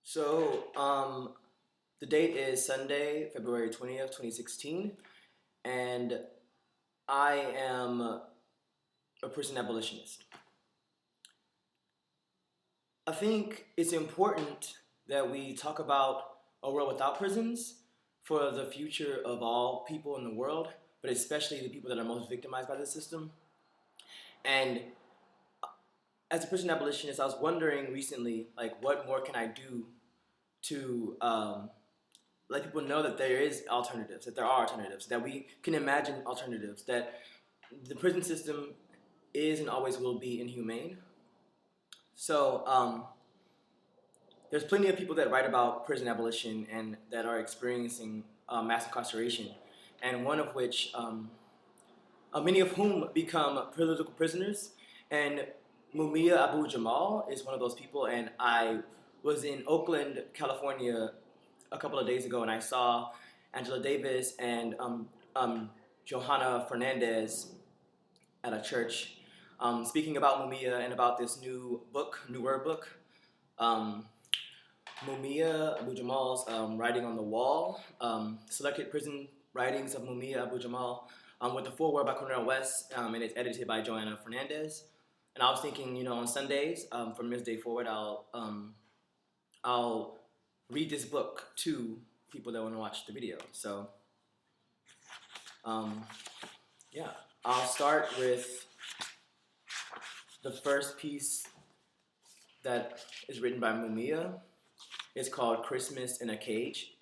The date is Sunday, February 20th, 2016, and I am a prison abolitionist. I think it's important that we talk about a world without prisons for the future of all people in the world, but especially the people that are most victimized by the system. And as a prison abolitionist, I was wondering recently, like, what more can I do to let people know that there is alternatives, that there are alternatives, that we can imagine alternatives, that the prison system is and always will be inhumane. So there's plenty of people that write about prison abolition and that are experiencing mass incarceration, and one of which, many of whom become political prisoners. And Mumia Abu-Jamal is one of those people, and I was in Oakland, California a couple of days ago, and I saw Angela Davis and Johanna Fernandez at a church speaking about Mumia and about this newer book, um, Mumia Abu-Jamal's Writing on the Wall, selected prison writings of Mumia Abu-Jamal, with the foreword by Cornel West, and it's edited by Johanna Fernandez. And I was thinking, on Sundays, from this day forward, I'll read this book to people that want to watch the video. So, um, yeah, I'll start with the first piece that is written by Mumia. It's called Christmas in a Cage.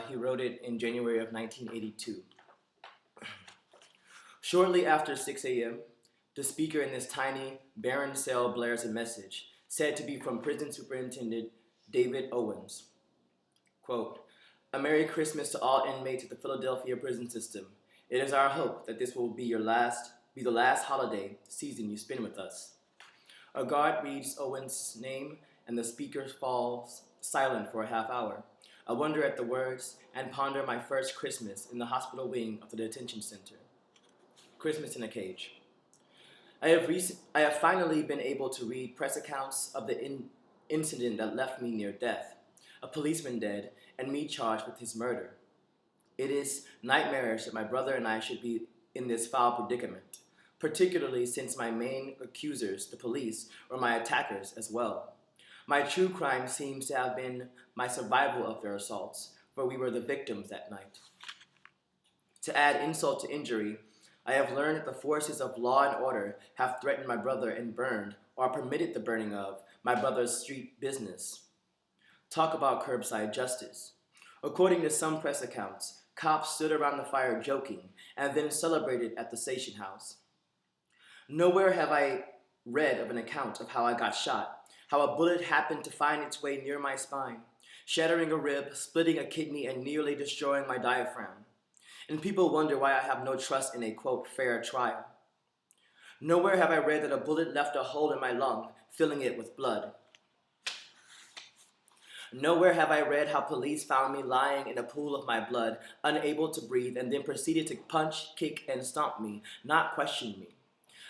He wrote it in January of 1982. Shortly after 6 a.m., the speaker in this tiny, barren cell blares a message, said to be from Prison Superintendent David Owens. Quote, "A Merry Christmas to all inmates of the Philadelphia prison system. It is our hope that this will be the last holiday season you spend with us." A guard reads Owens' name, and the speaker falls silent for a half hour. I wonder at the words and ponder my first Christmas in the hospital wing of the detention center. Christmas in a Cage. I have finally been able to read press accounts of the incident that left me near death, a policeman dead, and me charged with his murder. It is nightmarish that my brother and I should be in this foul predicament, particularly since my main accusers, the police, were my attackers as well. My true crime seems to have been my survival of their assaults, for we were the victims that night. To add insult to injury, I have learned that the forces of law and order have threatened my brother and burned, or permitted the burning of, my brother's street business. Talk about curbside justice. According to some press accounts, cops stood around the fire joking and then celebrated at the station house. Nowhere have I read of an account of how I got shot, how a bullet happened to find its way near my spine, shattering a rib, splitting a kidney, and nearly destroying my diaphragm. And people wonder why I have no trust in a, quote, fair trial. Nowhere have I read that a bullet left a hole in my lung, filling it with blood. Nowhere have I read how police found me lying in a pool of my blood, unable to breathe, and then proceeded to punch, kick, and stomp me, not question me.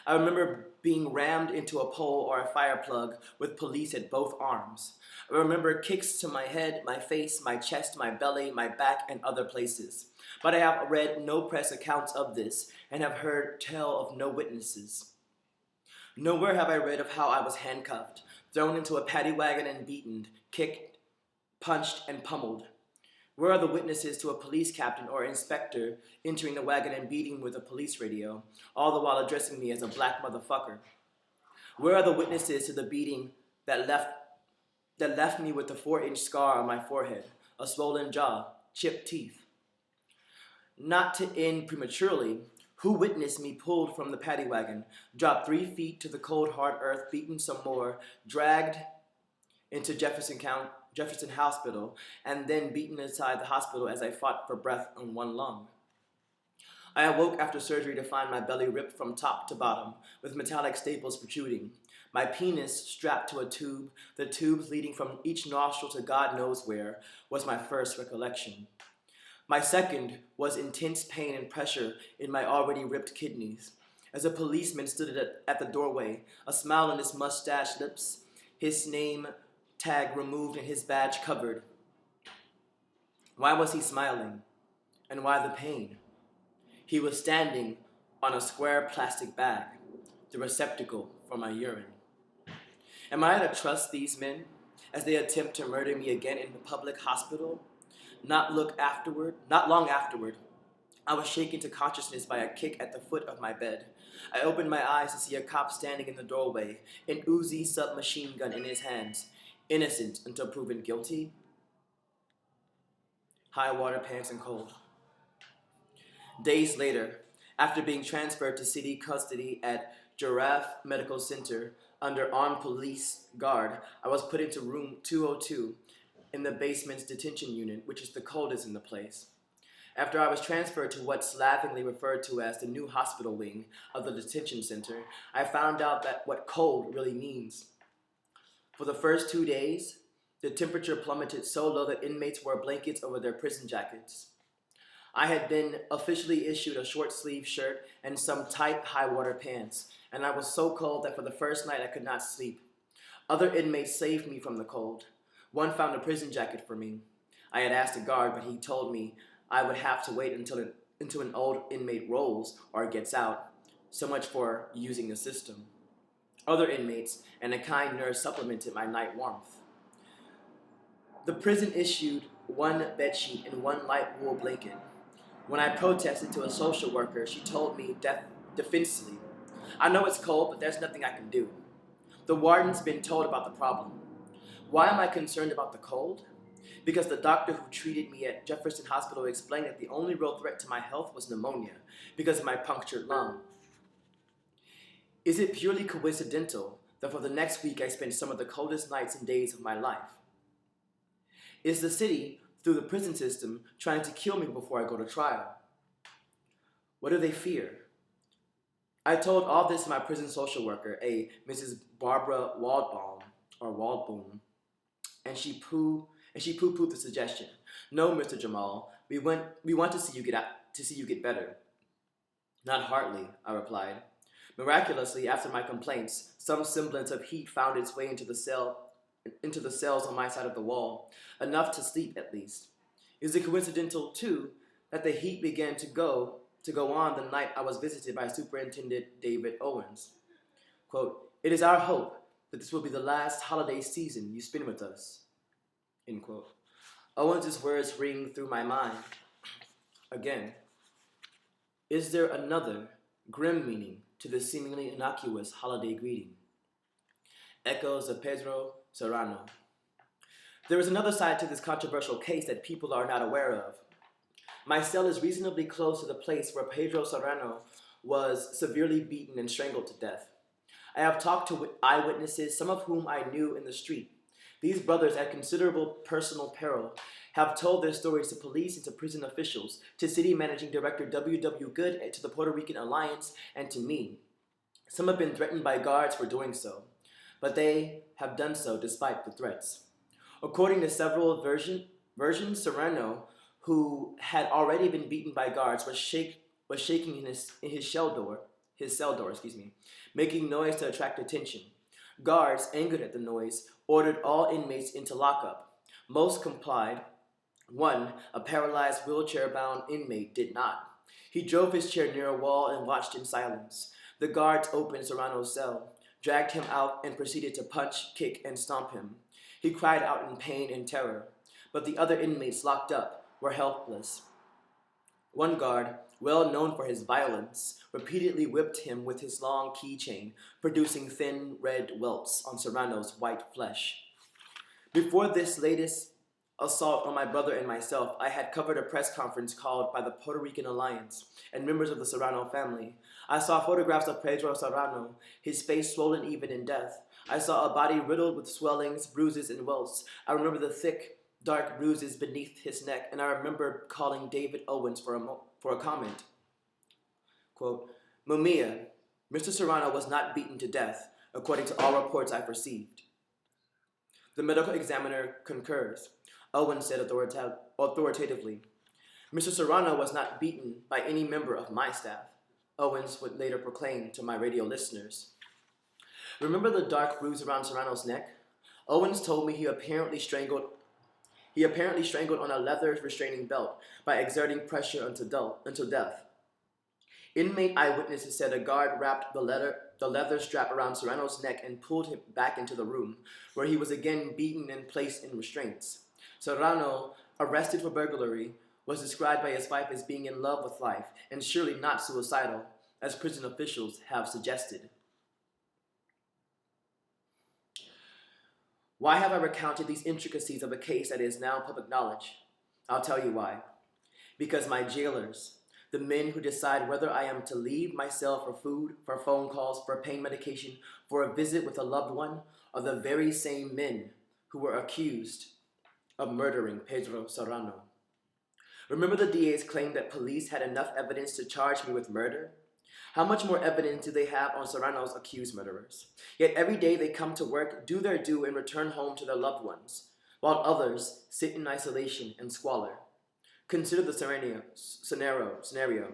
I remember being rammed into a pole or a fire plug with police at both arms. I remember kicks to my head, my face, my chest, my belly, my back, and other places. But I have read no press accounts of this and have heard tell of no witnesses. Nowhere have I read of how I was handcuffed, thrown into a paddy wagon and beaten, kicked, punched, and pummeled. Where are the witnesses to a police captain or inspector entering the wagon and beating with a police radio, all the while addressing me as a black motherfucker? Where are the witnesses to the beating that left me with a 4-inch scar on my forehead, a swollen jaw, chipped teeth? Not to end prematurely, who witnessed me pulled from the paddy wagon, dropped 3 feet to the cold hard earth, beaten some more, dragged into Jefferson Hospital, and then beaten inside the hospital as I fought for breath on one lung? I awoke after surgery to find my belly ripped from top to bottom, with metallic staples protruding. My penis strapped to a tube, the tubes leading from each nostril to God knows where, was my first recollection. My second was intense pain and pressure in my already ripped kidneys. As a policeman stood at the doorway, a smile on his mustached lips, his name tag removed and his badge covered. Why was he smiling? And why the pain? He was standing on a square plastic bag, the receptacle for my urine. Am I to trust these men as they attempt to murder me again in the public hospital? Not long afterward, I was shaken to consciousness by a kick at the foot of my bed. I opened my eyes to see a cop standing in the doorway, an Uzi submachine gun in his hands, innocent until proven guilty. High water pants and cold. Days later, after being transferred to city custody at Giraffe Medical Center under armed police guard, I was put into room 202 in the basement's detention unit, which is the coldest in the place. After I was transferred to what's laughingly referred to as the new hospital wing of the detention center, I found out that what cold really means. For the first 2 days, the temperature plummeted so low that inmates wore blankets over their prison jackets. I had been officially issued a short-sleeved shirt and some tight high-water pants, and I was so cold that for the first night I could not sleep. Other inmates saved me from the cold. One found a prison jacket for me. I had asked a guard, but he told me I would have to wait until an old inmate rolls or gets out. So much for using the system. Other inmates and a kind nurse supplemented my night warmth. The prison issued one bedsheet and one light wool blanket. When I protested to a social worker, she told me defensively, "I know it's cold, but there's nothing I can do. The warden's been told about the problem. Why am I concerned about the cold? Because the doctor who treated me at Jefferson Hospital explained that the only real threat to my health was pneumonia because of my punctured lung. Is it purely coincidental that for the next week I spent some of the coldest nights and days of my life? Is the city, through the prison system, trying to kill me before I go to trial? What do they fear?" I told all this to my prison social worker, a Mrs. Barbara Waldboom, and she poo-pooed the suggestion. "No, Mr. Jamal, we want to see you get better." "Not hardly," I replied. Miraculously, after my complaints, some semblance of heat found its way into the cells on my side of the wall, enough to sleep at least. Is it coincidental, too, that the heat began to go on the night I was visited by Superintendent David Owens? Quote, "It is our hope that this will be the last holiday season you spend with us." End quote. Owens' words ring through my mind. Again, is there another grim meaning to this seemingly innocuous holiday greeting? Echoes of Pedro Serrano. There is another side to this controversial case that people are not aware of. My cell is reasonably close to the place where Pedro Serrano was severely beaten and strangled to death. I have talked to eyewitnesses, some of whom I knew in the street. These brothers, at considerable personal peril, have told their stories to police and to prison officials, to City Managing Director W.W. Good, to the Puerto Rican Alliance, and to me. Some have been threatened by guards for doing so, but they have done so despite the threats. According to several versions, Serrano, who had already been beaten by guards, was shaking in his cell door, making noise to attract attention. Guards, angered at the noise, ordered all inmates into lockup. Most complied. One, a paralyzed wheelchair-bound inmate, did not. He drove his chair near a wall and watched in silence. The guards opened Serrano's cell, dragged him out, and proceeded to punch, kick, and stomp him. He cried out in pain and terror, but the other inmates locked up were helpless. One guard, well known for his violence, repeatedly whipped him with his long keychain, producing thin red welts on Serrano's white flesh. Before this latest assault on my brother and myself, I had covered a press conference called by the Puerto Rican Alliance and members of the Serrano family. I saw photographs of Pedro Serrano, his face swollen even in death. I saw a body riddled with swellings, bruises, and welts. I remember the thick, dark bruises beneath his neck, and I remember calling David Owens for a comment. Quote, "Mumia, Mr. Serrano was not beaten to death, according to all reports I've received." The medical examiner concurs. Owens said authoritatively, "Mr. Serrano was not beaten by any member of my staff," Owens would later proclaim to my radio listeners. Remember the dark bruise around Serrano's neck? Owens told me he apparently strangled on a leather restraining belt by exerting pressure until death. Inmate eyewitnesses said a guard wrapped the leather strap around Serrano's neck and pulled him back into the room, where he was again beaten and placed in restraints. Serrano, arrested for burglary, was described by his wife as being in love with life and surely not suicidal, as prison officials have suggested. Why have I recounted these intricacies of a case that is now public knowledge? I'll tell you why. Because my jailers, the men who decide whether I am to leave my cell for food, for phone calls, for pain medication, for a visit with a loved one, are the very same men who were accused of murdering Pedro Serrano. Remember the DA's claim that police had enough evidence to charge me with murder? How much more evidence do they have on Serrano's accused murderers? Yet every day they come to work, do their due, and return home to their loved ones, while others sit in isolation and squalor. Consider the scenario.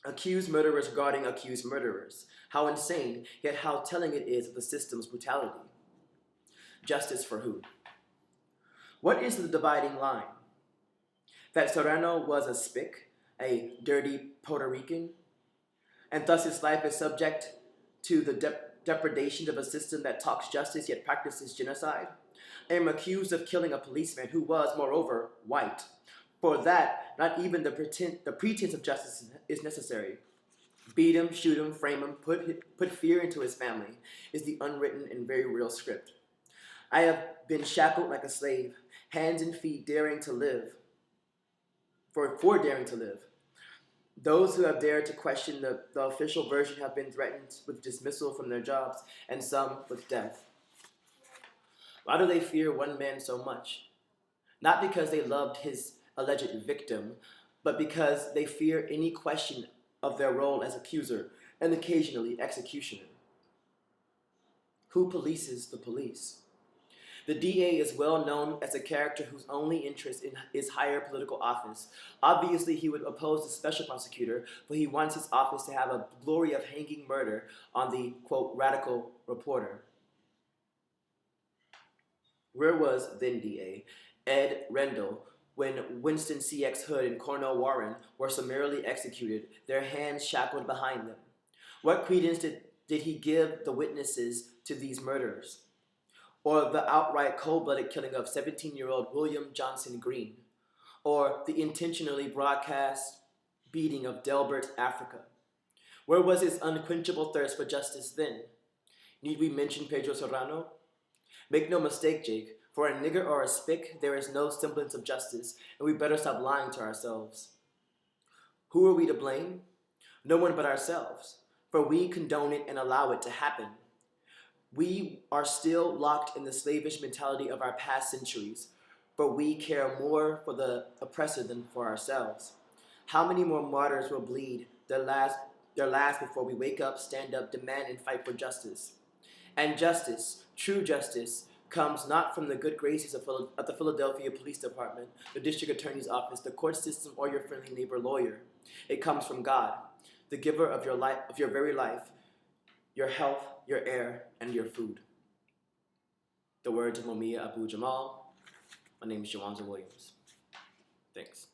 Accused murderers guarding accused murderers. How insane, yet how telling it is of the system's brutality. Justice for who? What is the dividing line? That Serrano was a spick, a dirty Puerto Rican, and thus his life is subject to the depredation of a system that talks justice yet practices genocide? I am accused of killing a policeman who was, moreover, white. For that, not even the pretense of justice is necessary. Beat him, shoot him, frame him, put fear into his family is the unwritten and very real script. I have been shackled like a slave, hands and feet daring to live, for daring to live. Those who have dared to question the official version have been threatened with dismissal from their jobs, and some with death. Why do they fear one man so much? Not because they loved his alleged victim, but because they fear any question of their role as accuser and occasionally executioner. Who polices the police? The DA is well known as a character whose only interest is higher political office. Obviously, he would oppose the special prosecutor, but he wants his office to have a glory of hanging murder on the, quote, radical reporter. Where was then DA Ed Rendell when Winston C.X. Hood and Cornell Warren were summarily executed, their hands shackled behind them? What credence did he give the witnesses to these murders? Or the outright cold-blooded killing of 17-year-old William Johnson Green? Or the intentionally broadcast beating of Delbert Africa? Where was his unquenchable thirst for justice then? Need we mention Pedro Serrano? Make no mistake, Jake, for a nigger or a spick, there is no semblance of justice, and we better stop lying to ourselves. Who are we to blame? No one but ourselves, for we condone it and allow it to happen. We are still locked in the slavish mentality of our past centuries, but we care more for the oppressor than for ourselves. How many more martyrs will bleed their last before we wake up, stand up, demand, and fight for justice? And justice, true justice, comes not from the good graces of the Philadelphia Police Department, the District Attorney's Office, the court system, or your friendly neighbor lawyer. It comes from God, the giver of your life, of your very life, your health, your air, and your food. The words of Mumia Abu-Jamal. My name is Jawanza Williams. Thanks.